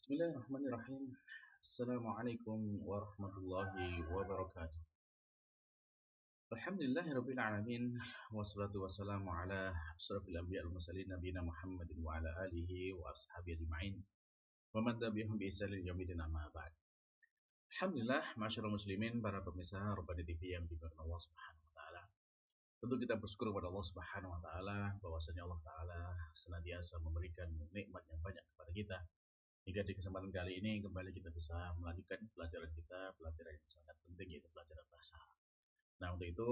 Bismillahirrahmanirrahim. Assalamualaikum warahmatullahi wabarakatuh. Alhamdulillahirabbil alamin wassalatu wassalamu ala asyrafil anbiya'i wal mursalin nabiyina Muhammadin wa ala alihi wa ashabihi ajma'in. Wa man tabi'ahum bi ihsanin ila yaumil amma ba'd. Alhamdulillah, masyaallah muslimin, para pemirsa Rabbani TV yang dimuliakan Allah Subhanahu wa taala. Tentu kita bersyukur kepada Allah Subhanahu wa taala bahwasanya Allah taala senantiasa memberikan nikmat yang banyak kepada kita. Hingga di kesempatan kali ini kembali kita bisa melanjutkan pelajaran kita, pelajaran yang sangat penting yaitu pelajaran bahasa Arab. Nah, untuk itu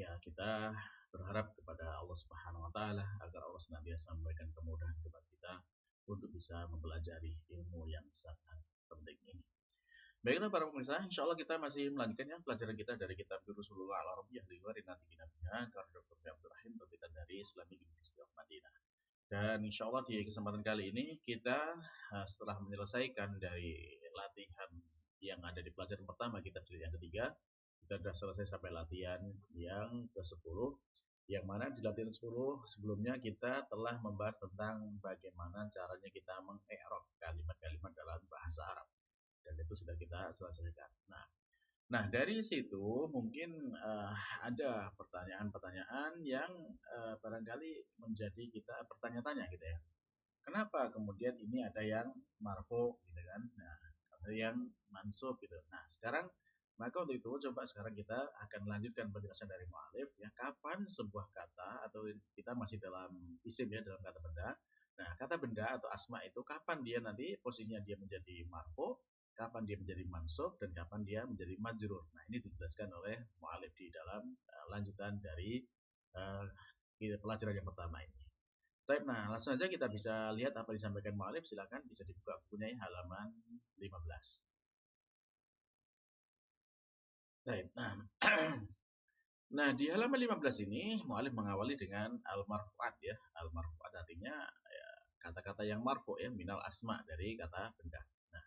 ya kita berharap kepada Allah Subhanahu wa taala agar Allah senantiasa memberikan kemudahan kepada kita untuk bisa mempelajari ilmu yang sangat penting ini. Baiklah para pemirsa, insya Allah kita masih melanjutkan ya pelajaran kita dari kitab Durusulullah Al-Arabiyyah li Ghairi Natiqina Biha karya Dr. Abdul Rahim terbitan dari Islamic University of Madinah. Dan insya Allah di kesempatan kali ini kita setelah menyelesaikan dari latihan yang ada di pelajaran pertama kita di yang ketiga, kita sudah selesai sampai latihan yang ke-10, yang mana di latihan 10 sebelumnya kita telah membahas tentang bagaimana caranya kita mengi'rab kalimat-kalimat dalam bahasa Arab, dan itu sudah kita selesaikan. Nah, dari situ mungkin ada pertanyaan-pertanyaan yang barangkali menjadi kita bertanya-tanya gitu ya. Kenapa kemudian ini ada yang marfu gitu kan? Nah, ada yang mansub gitu. Nah, sekarang maka untuk itu coba sekarang kita akan lanjutkan penjelasan dari mu'alif ya, kapan sebuah kata atau kita masih dalam isim ya, dalam kata benda. Nah, kata benda atau asma itu kapan dia nanti posisinya dia menjadi marfu, kapan dia menjadi mansub, dan kapan dia menjadi majrur. Nah, ini dijelaskan oleh mu'alif di dalam lanjutan dari pelajaran yang pertama ini. Baik, nah langsung saja kita bisa lihat apa yang disampaikan mu'alif. Silakan bisa dibuka bukunya halaman 15. Baik, nah di halaman 15 ini mu'alif mengawali dengan al-marfu'at ya. Al-marfu'at artinya ya, kata-kata yang marfu ya, minal asma, dari kata benda. Nah,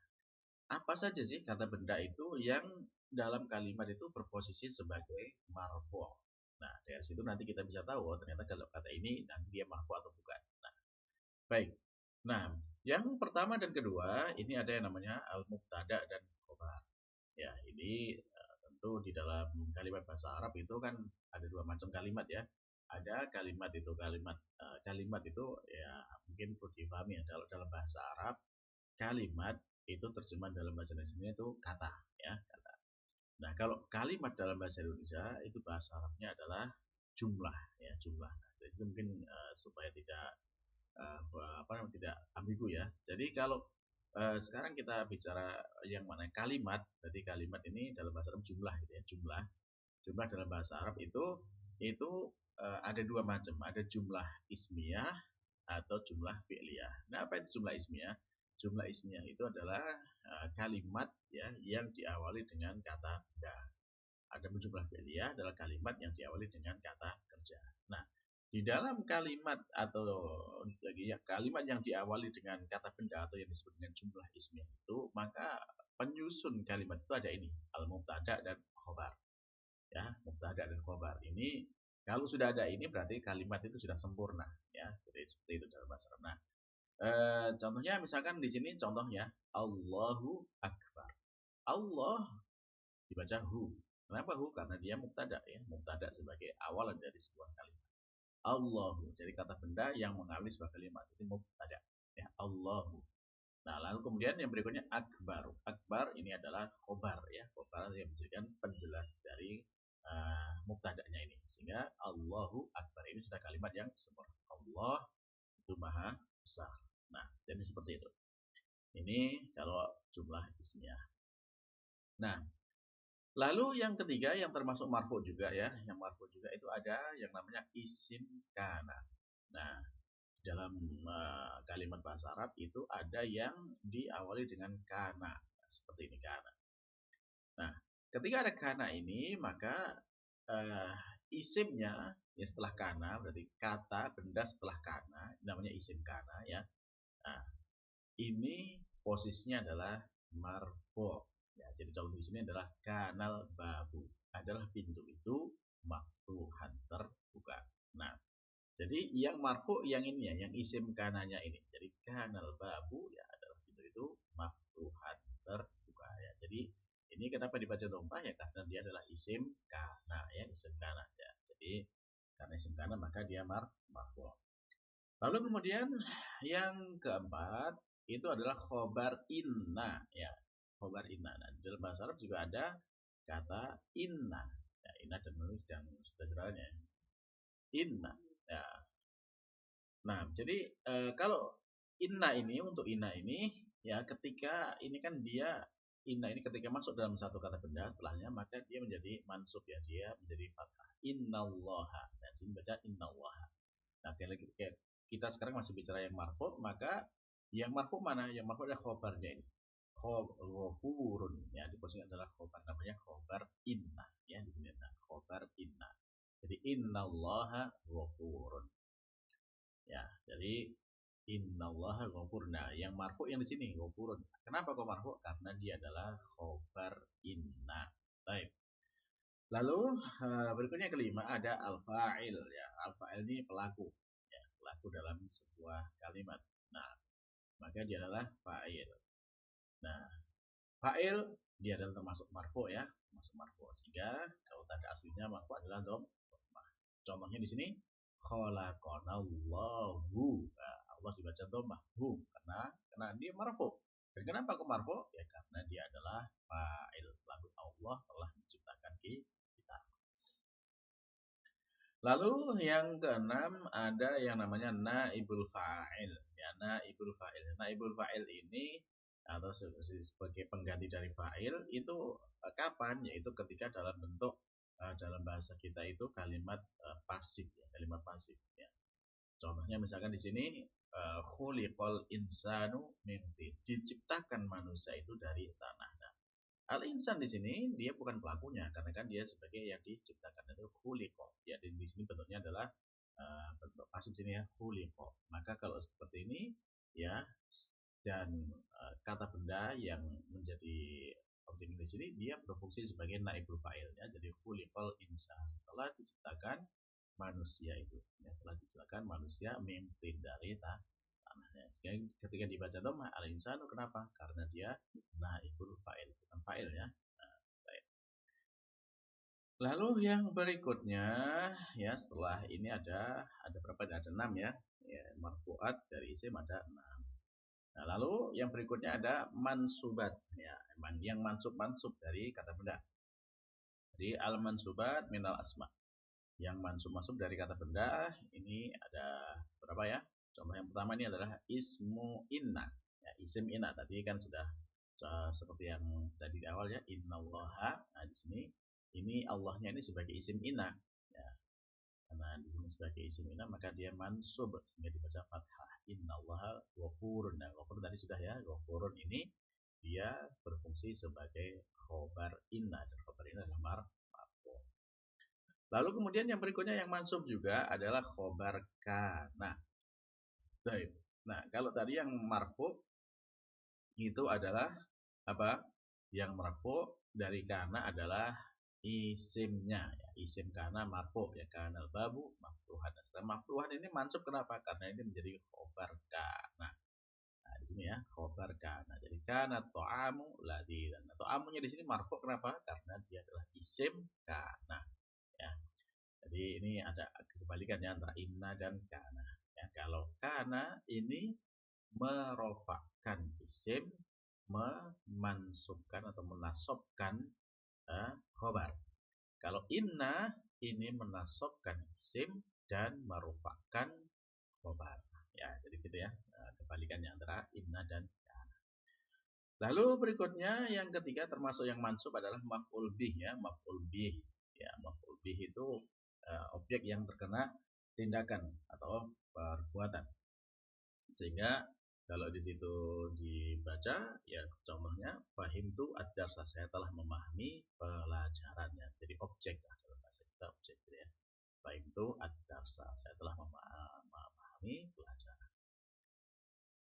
apa saja sih kata benda itu yang dalam kalimat itu berposisi sebagai marfu'? Nah, dari situ nanti kita bisa tahu oh, ternyata kalau kata ini nanti dia marfu' atau bukan. Nah, baik. Nah, yang pertama dan kedua ini ada yang namanya al-mubtada dan khobar. Ya, ini tentu di dalam kalimat bahasa Arab itu kan ada dua macam kalimat ya. Ada kalimat itu kalimat itu ya mungkin perlu dipahami ya, dalam bahasa Arab kalimat itu terjemahan dalam bahasa Indonesia itu kata ya, kata. Nah, kalau kalimat dalam bahasa Indonesia itu bahasa Arabnya adalah jumlah ya, jumlah. Nah, itu mungkin supaya tidak tidak ambigu ya. Jadi kalau sekarang kita bicara yang mana kalimat, berarti kalimat ini dalam bahasa Arab jumlah gitu ya, jumlah dalam bahasa Arab itu ada dua macam, ada jumlah ismiyah atau jumlah fi'liyah. Nah, apa itu jumlah ismiyah? Jumlah ismiyah itu adalah kalimat ya yang diawali dengan kata benda. Ada jumlah fi'liyah adalah kalimat yang diawali dengan kata kerja. Nah, di dalam kalimat atau ya, kalimat yang diawali dengan kata benda atau yang disebut dengan jumlah ismiyah itu, maka penyusun kalimat itu ada ini, al-mubtada dan khobar. Ya, mubtada dan khobar. Ini kalau sudah ada ini berarti kalimat itu sudah sempurna ya. Jadi seperti itu dalam bahasa Arab. Nah, contohnya misalkan di sini contohnya Allahu Akbar. Allah dibaca hu. Kenapa hu? Karena dia mubtada ya, mubtada sebagai awalan dari sebuah kalimat. Allahu, jadi kata benda yang mengawali sebuah kalimat itu mubtada ya, Allahu. Nah, lalu kemudian yang berikutnya akbar. Akbar ini adalah khobar ya, khobar yang menjadikan penjelas dari mubtadanya ini. Sehingga Allahu Akbar ini sudah kalimat yang sempurna. Allah itu maha besar. Nah, jadi seperti itu. Ini kalau jumlah ismiyah. Nah, lalu yang ketiga yang termasuk marfu juga ya, yang marfu juga itu ada yang namanya isim kana. Nah, dalam kalimat bahasa Arab itu ada yang diawali dengan kana, seperti ini kana. Nah, ketika ada kana ini maka isimnya ya setelah kana, berarti kata benda setelah kana namanya isim kana ya. Nah, ini posisinya adalah marfu. Ya, jadi contoh di sini adalah kanal babu, adalah pintu itu maftuhan, terbuka. Nah, jadi yang marfu yang ini ya, yang isim kananya ini. Jadi kanal babu ya adalah pintu itu maftuhan, terbuka ya. Jadi ini kenapa dibaca dhammah ya karena dia adalah isim kana ya, isim kana ya. Jadi karena isim kana maka dia marfu. Lalu kemudian yang keempat itu adalah khobar inna ya. Khobar inna. Nah, dalam bahasa Arab juga ada kata inna. Ya, inna dan menulis dan seterusnya. Inna. Ya. Nah, jadi kalau inna ini untuk inna ini ya ketika ini kan dia inna ini ketika masuk dalam satu kata benda setelahnya maka dia menjadi mansub ya, dia menjadi fathah. Innallaha. Nah, ini baca innallaha. Nah, kita sekarang masih bicara yang marfu, maka yang marfu mana? Yang marfu adalah khobarnya ini. Khofurun ya, di posisi adalah khobar namanya khobar inna ya di sini nah, khobar inna. Jadi innallaha ghafurun. Ya, jadi innallaha ghafur. Nah, yang marfu yang di sini ghafurun. Kenapa kok marfu? Karena dia adalah khobar inna. Baik. Lalu berikutnya kelima ada al-fa'il ya. Al-fa'il ini pelaku ya, pelaku dalam sebuah kalimat. Nah, maka dia adalah fa'il. Nah, fa'il dia adalah termasuk marfu ya, termasuk marfu. Sehingga kalau tanda aslinya marfu adalah dhammah. Contohnya di sini khalaqanallahu. Nah, Allah dibaca dhammah hu karena dia marfu. Dan kenapa kok marfu? Ya karena dia adalah fa'il. Lalu Allah telah menciptakan kita. Lalu yang keenam ada yang namanya naibul fa'il. Ya, naibul fa'il. Naibul fa'il ini atau sebagai pengganti dari fa'il itu kapan? Yaitu ketika dalam bentuk dalam bahasa kita itu kalimat pasif ya, kalimat pasif ya. Contohnya misalkan di sini khuliqal insanu min tin. Diciptakan manusia itu dari tanah. Nah, al-insan di sini dia bukan pelakunya karena kan dia sebagai yang diciptakan itu khuliqo. Ya, di sini bentuknya adalah bentuk pasif sini ya khuliqo. Maka kalau seperti ini ya dan kata benda yang menjadi objek di sini dia berfungsi sebagai naibul fa'il ya. Jadi khuliqal insan telah diciptakan manusia itu. Ya, telah diciptakan manusia mimpi dari tanahnya. Ketika dibaca dhammah al-insanu kenapa? Karena dia naibul fa'il, bukan fa'il ya. Nah, baik. Lalu yang berikutnya ya setelah ini ada berapa? Ada 6 ya. Ya, marfu'at dari isim ada 6. Nah, lalu yang berikutnya ada mansubat ya, emang yang mansub dari kata benda. Jadi al-mansubat minal asma. Yang mansub dari kata benda ini ada berapa ya? Contoh yang pertama ini adalah ismu inna. Ya, isim inna tadi kan sudah seperti yang tadi di awal ya, innallaha. Nah, di sini ini Allahnya ini sebagai isim inna. Ya, karena di sini sebagai isim inna maka dia mansub sehingga dibaca fathah. Innallaha ghafurun. Nah, ghafurun tadi sudah ya, ghafurun ini dia berfungsi sebagai khobar inna dan khobar inna adalah marfu. Lalu kemudian yang berikutnya yang mansub juga adalah khobar kana. Baik. Nah, kalau tadi yang marfu itu adalah apa? Yang marfu dari kana adalah isimnya ya. Isim kana marfu ya, kanal babu maftuhan. Nah, maftuhan ini mansub kenapa? Karena ini menjadi khobar kana. Nah, di sini ya, khobar kana. Jadi kana ta'amu ladzi. Nah, ta'amunya di sini marfu kenapa? Karena dia adalah isim kana. Ya. Jadi ini ada kebalikannya antara inna dan kana. Ya, kalau kana ini merofakkan isim, memansubkan atau menasobkan khobar. Kalau inna ini menasobkan isim dan merofakkan khobar. Ya, jadi gitu ya kebalikannya antara inna dan kana. Lalu berikutnya yang ketiga termasuk yang mansub adalah maf'ul bih ya, maf'ul bih. Ya, maf'ul bih itu objek yang terkena tindakan atau perbuatan. Sehingga kalau di situ dibaca ya contohnya fahimtu ad-darsa, saya telah memahami pelajarannya. Jadi objek lah dalam bahasa kita objek gitu ya. Fahimtu ad-darsa, saya telah memahami pelajaran.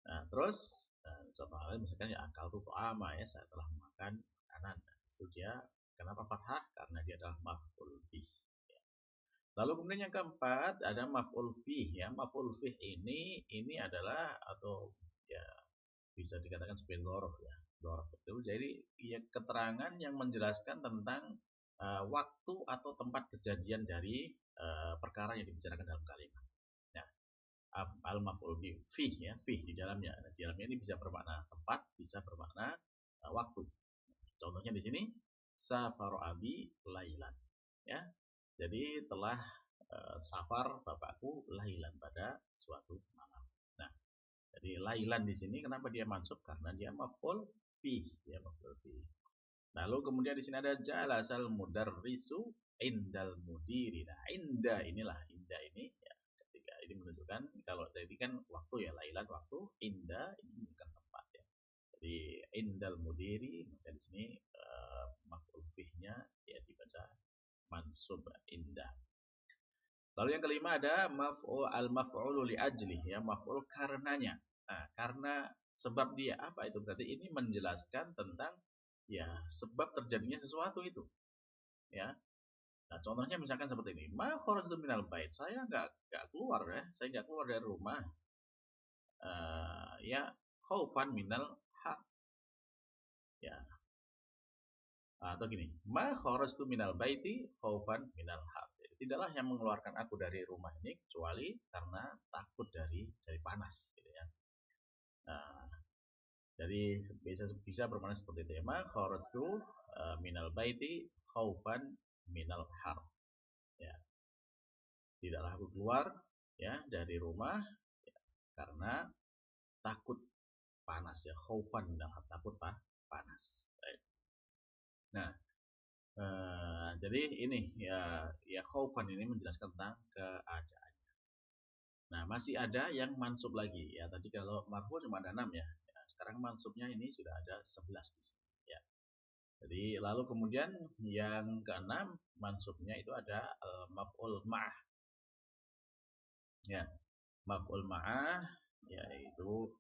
Nah, terus contoh lain misalkan ya akal tu ama ya, saya telah memakan makanan. Nah, itu dia kenapa fathah? Karena dia adalah maf'ul bih. Lalu kemudian yang keempat ada maf'ul bih ya. Maf'ul bih ini adalah atau ya bisa dikatakan sebagai dzarf ya. Dorab itu jadi ya keterangan yang menjelaskan tentang waktu atau tempat kejadian dari perkara yang dibicarakan dalam kalimat. Nah, al-maf'ul fi ya, fi di dalamnya. Nah, di dalamnya ini bisa bermakna tempat, bisa bermakna waktu. Contohnya di sini safar abi lailan. Ya. Jadi telah safar bapakku lailan pada suatu malam. Nah, jadi lailan di sini kenapa dia mansub? Karena dia maf'ul fi, dia maf'ul fi. Lalu kemudian di sini ada jalasal mudarrisu indal mudiri. Nah, inda ini ya, ketika ini menunjukkan kalau tadi kan waktu ya, lailan waktu, inda ini menunjukkan tempat ya. Jadi indal mudiri, maka di sini maf'ul fi'nya ya dibaca mansub indah. Lalu yang kelima ada maf'ul al-maf'ulu li ajli ya, maf'ul karenanya. Nah, karena sebab dia apa itu? Berarti ini menjelaskan tentang ya sebab terjadinya sesuatu itu. Ya. Nah, contohnya misalkan seperti ini. Ma kharajtu minal bait. Saya enggak keluar ya. Saya enggak keluar dari rumah. Ya khaufan minal haq. Ya. Atau gini, ma kharajtu minal baiti khaufan minal haq. Tidaklah yang mengeluarkan aku dari rumah ini kecuali karena takut dari panas gitu ya. Nah, jadi bisa bermakna seperti itu ya. Ma kharajtu minal baiti khaufan minal har. Ya. Tidaklah aku keluar ya dari rumah ya, karena takut panas ya. Khaufan minal har, takut panas. Baik. Nah, jadi ini ya khaufan ini menjelaskan tentang keadaan. Nah, masih ada yang mansub lagi ya. Tadi kalau marfu cuma ada 6 ya. Sekarang mansubnya ini sudah ada 11 di sini ya. Jadi lalu kemudian yang keenam mansubnya itu ada maf'ul ma'ah. Ya. Maf'ul ma'ah yaitu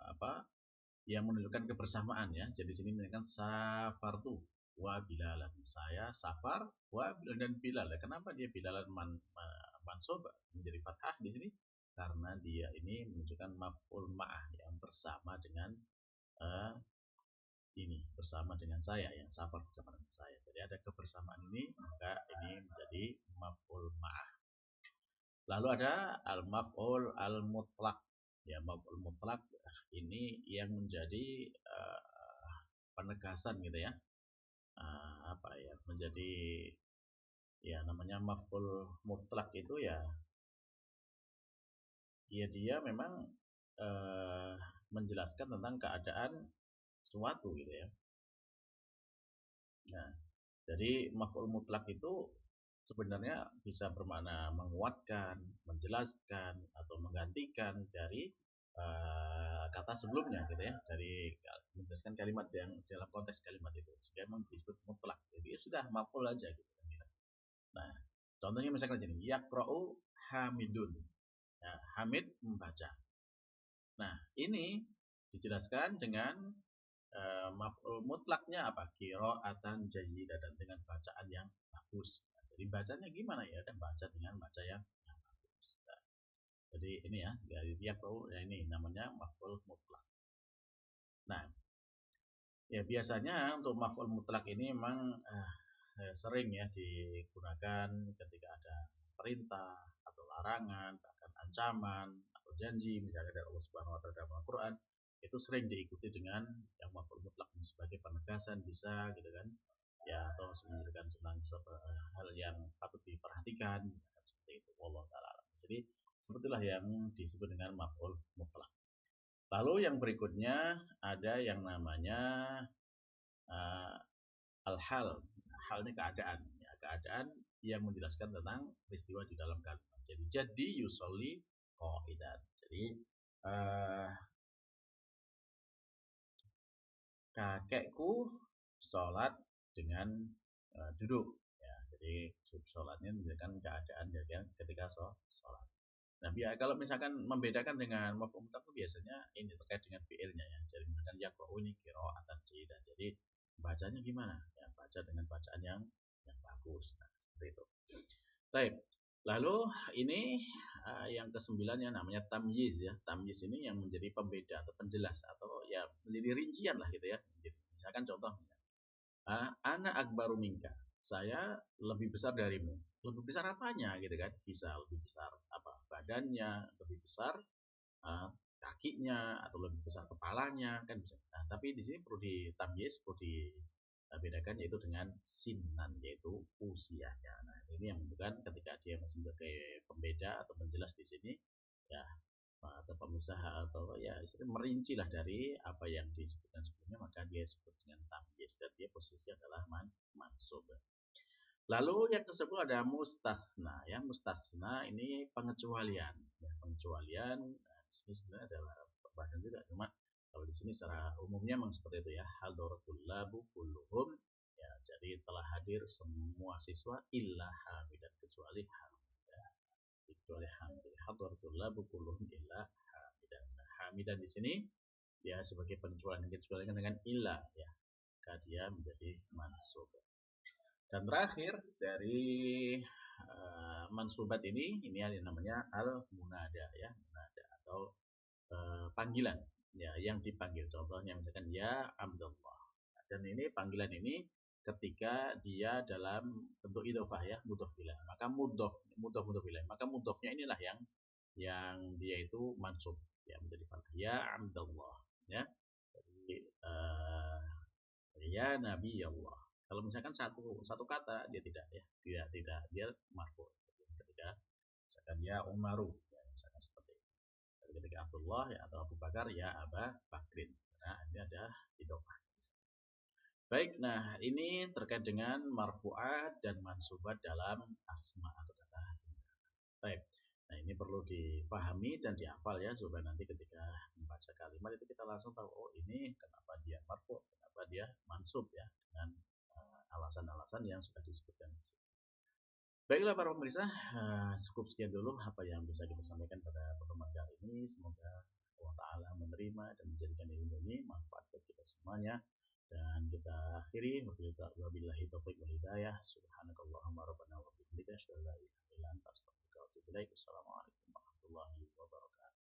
apa? Yang menunjukkan kebersamaan ya. Jadi sini menunjukkan safartu wa bilalan. Saya safar wa bilal dan bilal. Kenapa dia bilalan mansub menjadi fathah di sini? Karena dia ini menunjukkan maf'ul ma'ah yang bersama dengan ini bersama dengan saya yang safar bersama dengan saya. Jadi ada kebersamaan ini maka ini menjadi maf'ul ma'ah. Lalu ada al-maf'ul al-mutlaq. Ya, maf'ul mutlaq ini yang menjadi penegasan gitu ya. Apa ya? Menjadi ya namanya maf'ul mutlaq itu ya dia memang menjelaskan tentang keadaan suatu gitu ya. Nah, jadi maf'ul mutlaq itu sebenarnya bisa bermakna menguatkan, menjelaskan atau menggantikan dari kata sebelumnya gitu ya, dari menjelaskan kalimat yang dalam konteks kalimat itu. Sehingga memang disebut mutlak. Jadi ya sudah maf'ul aja gitu kan. Nah, contohnya misalkan gini, yaqra'u hamidun. Ya, Hamid membaca. Nah, ini dijelaskan dengan maf'ul mutlaknya apa? Qira'atan jayyidatan, dengan bacaan yang bagus. Nah, jadi bacanya gimana ya? Dan baca dengan baca yang bagus. Nah, jadi ini ya, dari yaqra'u ya ini namanya maf'ul mutlak. Nah, ya biasanya untuk maf'ul mutlak ini memang sering ya digunakan ketika ada perintah atau larangan, bahkan ancaman atau janji misalnya dari Allah Subhanahu wa taala dalam Al-Qur'an, itu sering diikuti dengan yang maf'ul mutlak sebagai penegasan bisa gitu kan. Ya atau menunjukkan tentang hal yang patut diperhatikan seperti itu wallahu taala. Jadi sepertilah yang disebut dengan maf'ul mutlak. Lalu yang berikutnya ada yang namanya al-hal. Hal ini keadaan. Ya, keadaan yang menjelaskan tentang peristiwa di dalam kalimat. Jadi yusolli qa'idan. Jadi kakekku sholat dengan duduk. Ya, jadi sholatnya menunjukkan keadaan ketika sholat. Nah, kalau misalkan membedakan dengan maf'ul mutlaq itu biasanya ini terkait dengan fi'ilnya ya. Jadi misalkan yaqra'u ini qira'atan jayyidah. Jadi bacanya gimana? Ya, baca dengan bacaan yang bagus. Nah, seperti itu. Baik. Lalu ini yang kesembilan yang namanya tamyiz ya. Tamyiz ini yang menjadi pembeda atau penjelas atau ya menjadi rincian lah gitu ya. Misalkan contoh, ana akbaru minka. Saya lebih besar darimu. Lebih besar apanya gitu kan? Bisa lebih besar apa? Badannya, lebih besar uh, kakinya atau lebih besar kepalanya kan bisa. Nah, tapi di sini perlu ditamyiz, perlu dibedakan yaitu dengan sinan yaitu usianya. Nah, ini yang menunjukkan ketika dia masih sebagai pembeda atau penjelas di sini ya atau pemisah atau ya istilahnya merinci lah dari apa yang disebutkan sebelumnya maka dia disebut dengan tamyiz dan dia posisi adalah mansub. Lalu yang tersebut ada mustasna ya. Mustasna ini pengecualian. Ya, pengecualian di sini sebenarnya adalah pembahasan juga cuma kalau di sini secara umumnya memang seperti itu ya. Hadaratul labu kulluhum ya jadi telah hadir semua siswa illa hamidan kecuali hamidan. Kecuali hamidan. Hadaratul labu kulluhum illa hamidan. Nah, hamidan di sini ya sebagai pengecualian kecualian dengan illa ya. Maka dia menjadi mansub. Dan terakhir dari mansubat ini yang namanya al-munada ya, munada atau panggilan ya yang dipanggil. Contohnya misalkan ya Abdullah. Dan ini panggilan ini ketika dia dalam bentuk idhofah ya, mudhof ilaih. Maka mudhof ilaih. Maka mudhofnya inilah yang dia itu mansub ya menjadi panggilan ya Abdullah ya. Jadi ya Nabi Allah. Kalau misalkan satu kata dia tidak ya, tidak dia marfu. Ketika misalkan ya Umaru, ya, misalkan seperti itu. Ketika Abdullah ya atau Abu Bakar ya Aba Bakrin. Nah, ini ada idhofah. Baik, nah ini terkait dengan marfu'at dan mansubat dalam asma atau kata. Baik. Nah, ini perlu dipahami dan dihafal ya supaya nanti ketika membaca kalimat itu kita langsung tahu oh ini kenapa dia marfu, kenapa dia mansub ya dengan alasan-alasan yang sudah disebutkan di sini. Baiklah para pemirsa, cukup sekian dulu apa yang bisa kita sampaikan pada pertemuan kali ini. Semoga Allah Ta'ala menerima dan menjadikan ilmu ini manfaat bagi kita semuanya. Dan kita akhiri wabillahi taufiq wal hidayah. Subhanakallahumma rabbana wa bihamdika asyhadu an la ilaha illa anta astaghfiruka wa atubu ilaik. Wassalamualaikum warahmatullahi wabarakatuh.